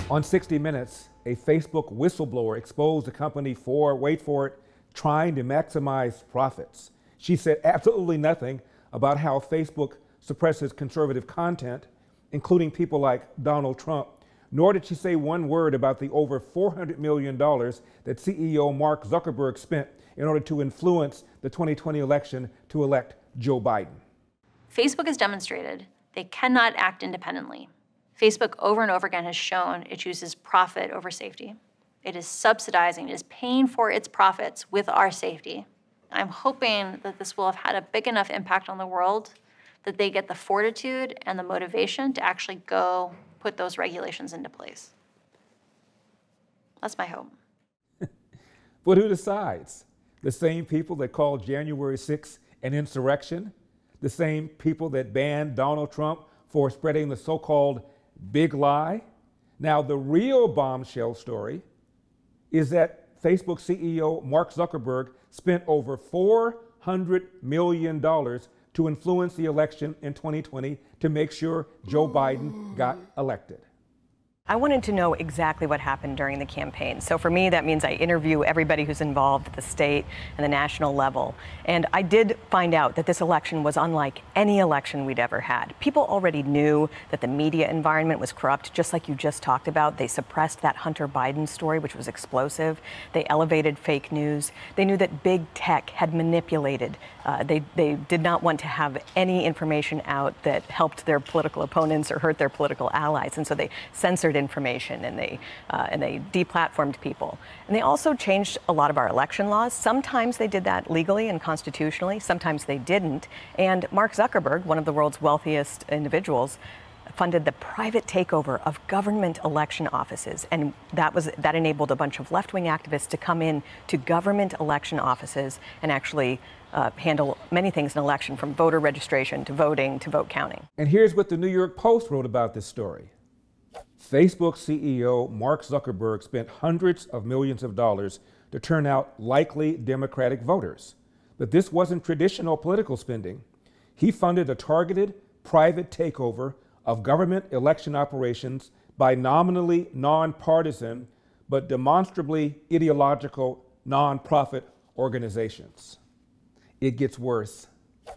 On 60 Minutes, a Facebook whistleblower exposed the company for, wait for it, trying to maximize profits. She said absolutely nothing about how Facebook suppresses conservative content, including people like Donald Trump, nor did she say one word about the over $400 million that CEO Mark Zuckerberg spent in order to influence the 2020 election to elect Joe Biden. Facebook has demonstrated they cannot act independently. Facebook over and over again has shown it chooses profit over safety. It is subsidizing, it is paying for its profits with our safety. I'm hoping that this will have had a big enough impact on the world that they get the fortitude and the motivation to actually go put those regulations into place. That's my hope. But who decides? The same people that called January 6th an insurrection? The same people that banned Donald Trump for spreading the so-called big lie? Now, the real bombshell story is that Facebook CEO Mark Zuckerberg spent over $400 million to influence the election in 2020 to make sure Joe Biden got elected. I wanted to know exactly what happened during the campaign. So for me, that means I interview everybody who's involved at the state and the national level. And I did find out that this election was unlike any election we'd ever had. People already knew that the media environment was corrupt, just like you just talked about. They suppressed that Hunter Biden story, which was explosive. They elevated fake news. They knew that big tech had manipulated. They did not want to have any information out that helped their political opponents or hurt their political allies. And so they censored information and they deplatformed people. And they also changed a lot of our election laws. Sometimes they did that legally and constitutionally. Sometimes they didn't. And Mark Zuckerberg, one of the world's wealthiest individuals, funded the private takeover of government election offices. And that enabled a bunch of left-wing activists to come in to government election offices and actually handle many things in election, from voter registration to voting to vote counting. And here's what the New York Post wrote about this story. Facebook CEO Mark Zuckerberg spent hundreds of millions of dollars to turn out likely Democratic voters. But this wasn't traditional political spending. He funded a targeted private takeover of government election operations by nominally nonpartisan but demonstrably ideological nonprofit organizations. It gets worse.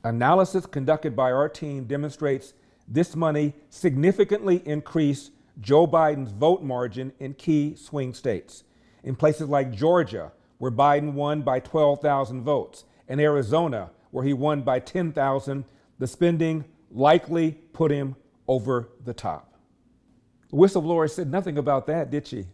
Analysis conducted by our team demonstrates this money significantly increased Joe Biden's vote margin in key swing states. In places like Georgia, where Biden won by 12,000 votes, and Arizona, where he won by 10,000, the spending likely put him over the top. The whistleblower said nothing about that, did she?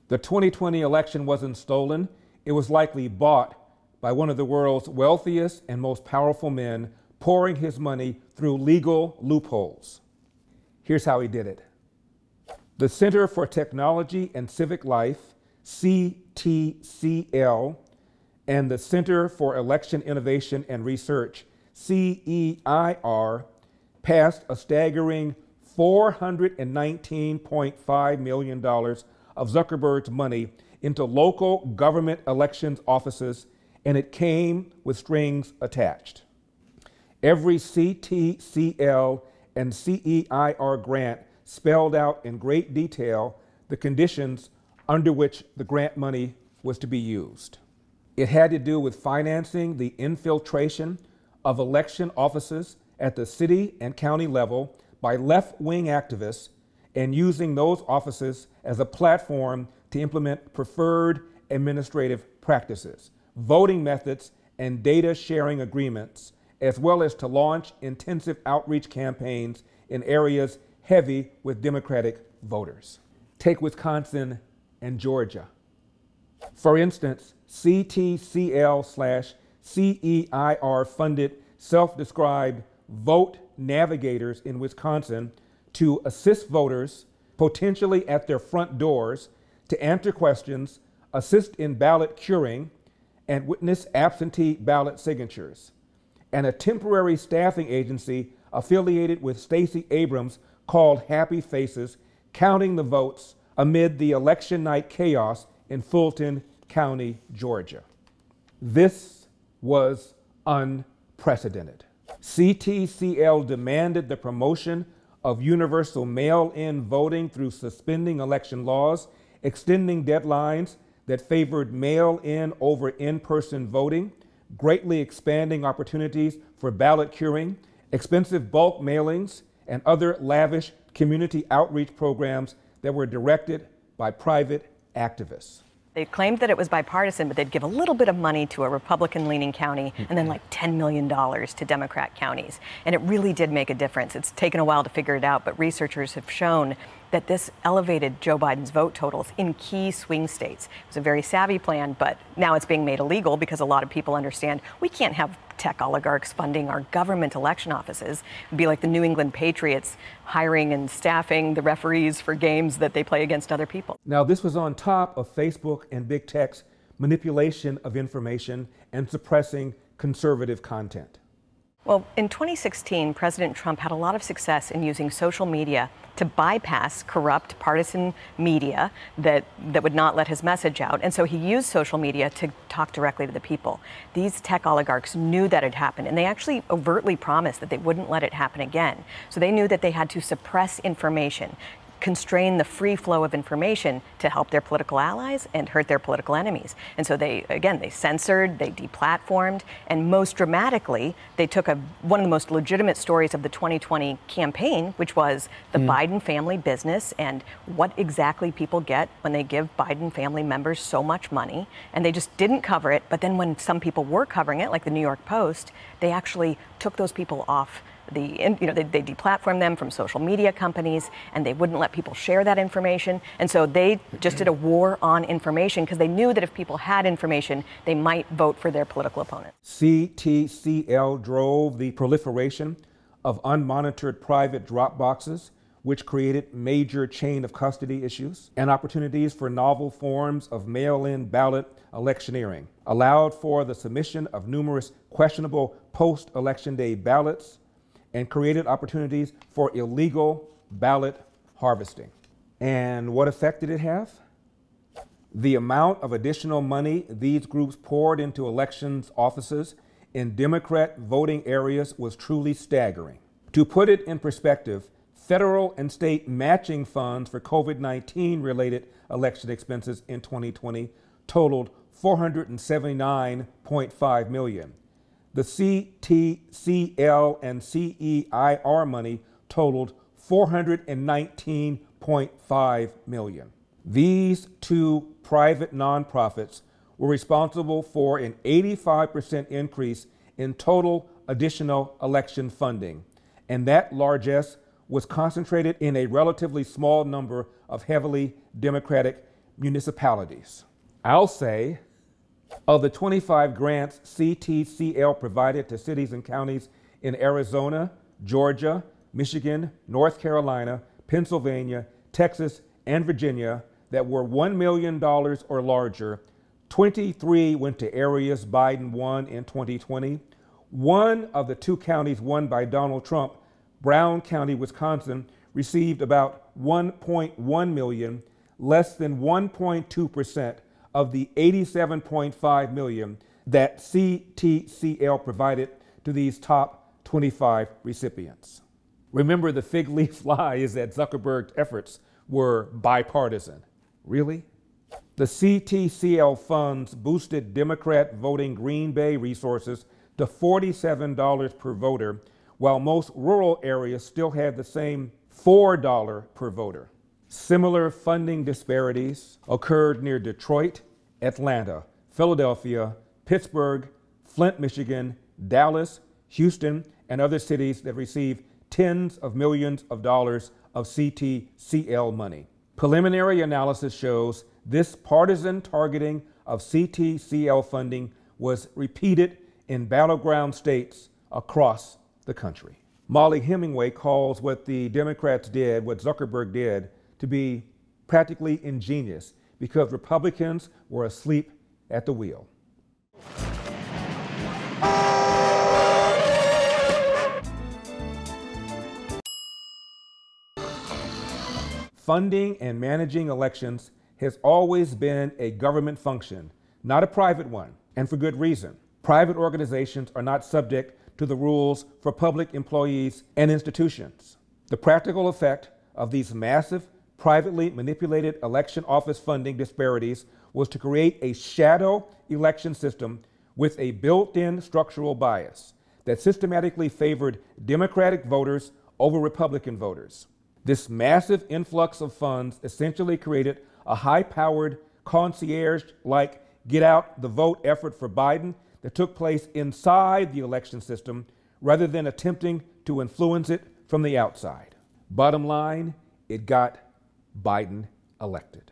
The 2020 election wasn't stolen. It was likely bought by one of the world's wealthiest and most powerful men, pouring his money through legal loopholes. Here's how he did it. The Center for Technology and Civic Life, CTCL, and the Center for Election Innovation and Research, CEIR, passed a staggering $419.5 million of Zuckerberg's money into local government elections offices, and it came with strings attached. Every CTCL and CEIR grant spelled out in great detail the conditions under which the grant money was to be used. It had to do with financing the infiltration of election offices at the city and county level by left-wing activists and using those offices as a platform to implement preferred administrative practices, voting methods, and data sharing agreements, as well as to launch intensive outreach campaigns in areas heavy with Democratic voters. Take Wisconsin and Georgia. For instance, CTCL/CEIR funded self-described vote navigators in Wisconsin to assist voters, potentially at their front doors, to answer questions, assist in ballot curing, and witness absentee ballot signatures. And a temporary staffing agency affiliated with Stacey Abrams called Happy Faces, counting the votes amid the election night chaos in Fulton County, Georgia. This was unprecedented. CTCL demanded the promotion of universal mail-in voting through suspending election laws, extending deadlines that favored mail-in over in-person voting, greatly expanding opportunities for ballot curing, expensive bulk mailings, and other lavish community outreach programs that were directed by private activists. They claimed that it was bipartisan, but they'd give a little bit of money to a Republican-leaning county and then like $10 million to Democrat counties. And it really did make a difference. It's taken a while to figure it out, but researchers have shown that this elevated Joe Biden's vote totals in key swing states. It was a very savvy plan, but now it's being made illegal because a lot of people understand we can't have tech oligarchs funding our government election offices. It'd be like the New England Patriots hiring and staffing the referees for games that they play against other people. Now, this was on top of Facebook and big tech's manipulation of information and suppressing conservative content. Well, in 2016, President Trump had a lot of success in using social media to bypass corrupt partisan media that would not let his message out. And so he used social media to talk directly to the people. These tech oligarchs knew that had happened, and they actually overtly promised that they wouldn't let it happen again. So they knew that they had to suppress information, constrain the free flow of information to help their political allies and hurt their political enemies. And so they censored, they deplatformed, and most dramatically, they took one of the most legitimate stories of the 2020 campaign, which was the Biden family business and what exactly people get when they give Biden family members so much money. And they just didn't cover it. But then when some people were covering it, like the New York Post, they actually took those people off. They deplatformed them from social media companies, and they wouldn't let people share that information. And so they just did a war on information because they knew that if people had information, they might vote for their political opponent. CTCL drove the proliferation of unmonitored private drop boxes, which created major chain of custody issues and opportunities for novel forms of mail-in ballot electioneering, allowed for the submission of numerous questionable post-election day ballots, and created opportunities for illegal ballot harvesting. And what effect did it have? The amount of additional money these groups poured into elections offices in Democrat voting areas was truly staggering. To put it in perspective, federal and state matching funds for COVID-19 related election expenses in 2020 totaled $479.5 million. The CTCL and CEIR money totaled $419.5 million. These two private nonprofits were responsible for an 85% increase in total additional election funding, and that largesse was concentrated in a relatively small number of heavily Democratic municipalities. I'll say, of the 25 grants CTCL provided to cities and counties in Arizona, Georgia, Michigan, North Carolina, Pennsylvania, Texas, and Virginia that were $1 million or larger, 23 went to areas Biden won in 2020. One of the two counties won by Donald Trump, Brown County, Wisconsin, received about $1.1 million, less than 1.2% of the $87.5 million that CTCL provided to these top 25 recipients. Remember, the fig leaf lie is that Zuckerberg's efforts were bipartisan. Really? The CTCL funds boosted Democrat voting Green Bay resources to $47 per voter, while most rural areas still had the same $4 per voter. Similar funding disparities occurred near Detroit, Atlanta, Philadelphia, Pittsburgh, Flint, Michigan, Dallas, Houston, and other cities that received tens of millions of dollars of CTCL money. Preliminary analysis shows this partisan targeting of CTCL funding was repeated in battleground states across the country. Molly Hemingway calls what the Democrats did, what Zuckerberg did, to be practically ingenious because Republicans were asleep at the wheel. Funding and managing elections has always been a government function, not a private one, and for good reason. Private organizations are not subject to the rules for public employees and institutions. The practical effect of these massive, privately manipulated election office funding disparities was to create a shadow election system with a built-in structural bias that systematically favored Democratic voters over Republican voters. This massive influx of funds essentially created a high-powered, concierge-like get-out-the-vote effort for Biden that took place inside the election system rather than attempting to influence it from the outside. Bottom line, it got Biden elected.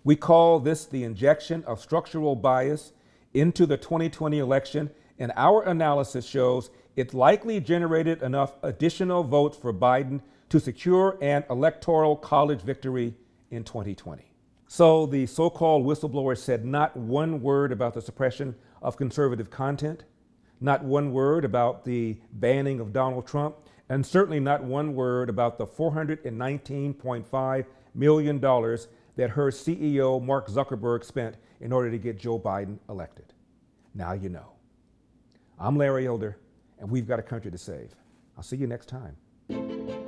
We call this the injection of structural bias into the 2020 election, and our analysis shows it likely generated enough additional votes for Biden to secure an electoral college victory in 2020. So the so-called whistleblower said not one word about the suppression of conservative content, not one word about the banning of Donald Trump, and certainly not one word about the $419.5 million that her CEO, Mark Zuckerberg, spent in order to get Joe Biden elected. Now you know. I'm Larry Elder, and we've got a country to save. I'll see you next time.